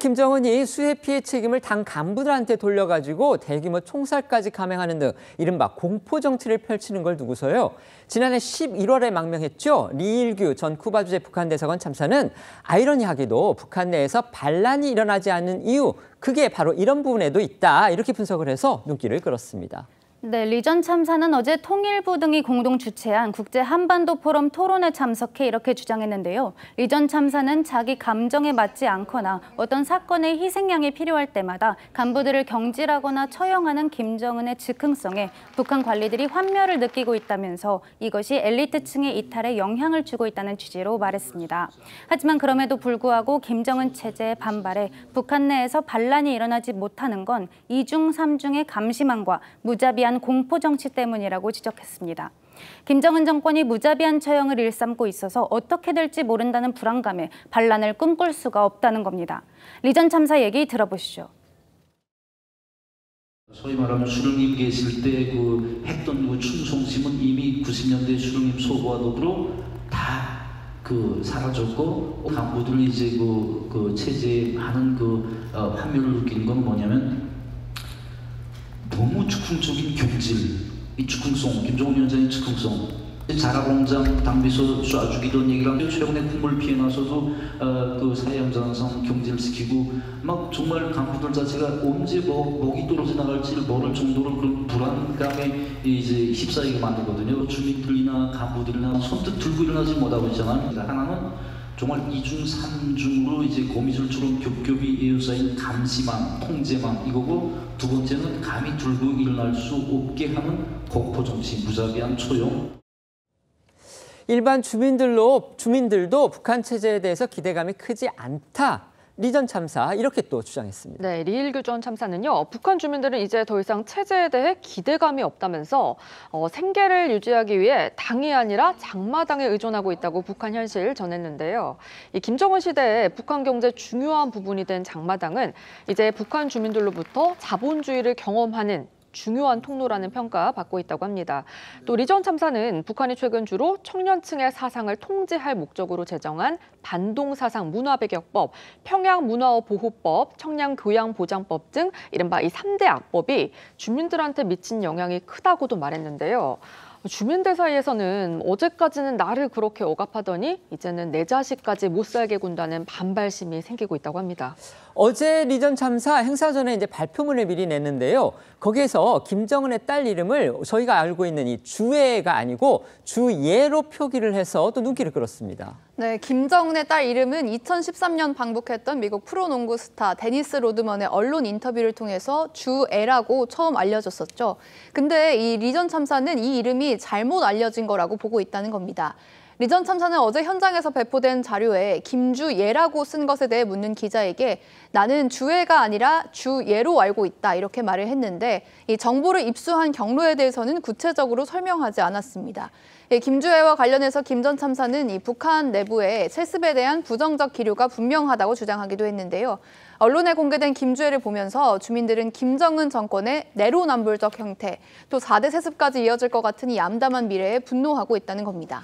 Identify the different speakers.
Speaker 1: 김정은이 수해 피해 책임을 당 간부들한테 돌려가지고 대규모 총살까지 감행하는 등 이른바 공포 정치를 펼치는 걸 두고서요. 지난해 11월에 망명했죠. 리일규 전 쿠바 주재 북한 대사관 참사는 아이러니하게도 북한 내에서 반란이 일어나지 않는 이유, 그게 바로 이런 부분에도 있다. 이렇게 분석을 해서 눈길을 끌었습니다.
Speaker 2: 네, 리 전 참사는 어제 통일부 등이 공동 주최한 국제 한반도 포럼 토론에 참석해 이렇게 주장했는데요. 리 전 참사는 자기 감정에 맞지 않거나 어떤 사건의 희생양이 필요할 때마다 간부들을 경질하거나 처형하는 김정은의 즉흥성에 북한 관리들이 환멸을 느끼고 있다면서 이것이 엘리트층의 이탈에 영향을 주고 있다는 취지로 말했습니다. 하지만 그럼에도 불구하고 김정은 체제에 반발해 북한 내에서 반란이 일어나지 못하는 건 이중 삼중의 감시망과 무자비한 공포 정치 때문이라고 지적했습니다. 김정은 정권이 무자비한 처형을 일삼고 있어서 어떻게 될지 모른다는 불안감에 반란을 꿈꿀 수가 없다는 겁니다. 리 전 참사 얘기 들어보시죠.
Speaker 3: 소위 말하면 수령님 계실 때 했던 충성심은 이미 90년대 수령님 소부와 더불어 다 사라졌고, 간부들이 이제 체제에 많은 환멸을 느끼는 건 뭐냐면 너무 즉흥적인 경질, 이 즉흥성, 김정은 위원장의 즉흥성, 자라공장 당비서 쏴주기 이런 얘기를 하면 최근에 국물 피해 나서도 사회 현장상 경질시키고 막 정말 간부들 자체가 언제 먹이 떨어져 나갈지를 모를 정도로 그런 불안감에 이제 휩싸이게 만들거든요. 주민들이나 간부들이나 선뜻 들고 일어나지 못하고 있잖아요. 하나는 정말 이중 삼중으로 이제 거미줄처럼 겹겹이 에워싸인 감시망, 통제망 이거고, 두 번째는 감히 들고 일어날 수 없게 하는 공포 정치, 무자비한 처형.
Speaker 1: 일반 주민들도 북한 체제에 대해서 기대감이 크지 않다. 리 전 참사 이렇게 또 주장했습니다.
Speaker 4: 네, 리일규 전 참사는요. 북한 주민들은 이제 더 이상 체제에 대해 기대감이 없다면서 생계를 유지하기 위해 당이 아니라 장마당에 의존하고 있다고 북한 현실 전했는데요. 이 김정은 시대에 북한 경제 중요한 부분이 된 장마당은 이제 북한 주민들로부터 자본주의를 경험하는 중요한 통로라는 평가 받고 있다고 합니다. 또 리 전 참사는 북한이 최근 주로 청년층의 사상을 통제할 목적으로 제정한 반동사상 문화배격법, 평양문화보호법, 청량교양보장법 등 이른바 이 3대 악법이 주민들한테 미친 영향이 크다고도 말했는데요. 주민들 사이에서는 어제까지는 나를 그렇게 억압하더니 이제는 내 자식까지 못 살게 군다는 반발심이 생기고 있다고 합니다.
Speaker 1: 어제 리 전 참사 행사 전에 이제 발표문을 미리 냈는데요. 거기에서 김정은의 딸 이름을 저희가 알고 있는 이 주애가 아니고 주예로 표기를 해서 또 눈길을 끌었습니다.
Speaker 5: 네, 김정은의 딸 이름은 2013년 방북했던 미국 프로농구 스타 데니스 로드먼의 언론 인터뷰를 통해서 주애라고 처음 알려졌었죠. 근데 이 리 전 참사는 이 이름이 잘못 알려진 거라고 보고 있다는 겁니다. 리 전 참사는 어제 현장에서 배포된 자료에 김주예라고 쓴 것에 대해 묻는 기자에게 나는 주애가 아니라 주예로 알고 있다 이렇게 말을 했는데, 이 정보를 입수한 경로에 대해서는 구체적으로 설명하지 않았습니다. 김주애와 관련해서 김 전 참사는 이 북한 내부에 세습에 대한 부정적 기류가 분명하다고 주장하기도 했는데요. 언론에 공개된 김주애를 보면서 주민들은 김정은 정권의 내로남불적 형태, 또 4대 세습까지 이어질 것 같은 이 암담한 미래에 분노하고 있다는 겁니다.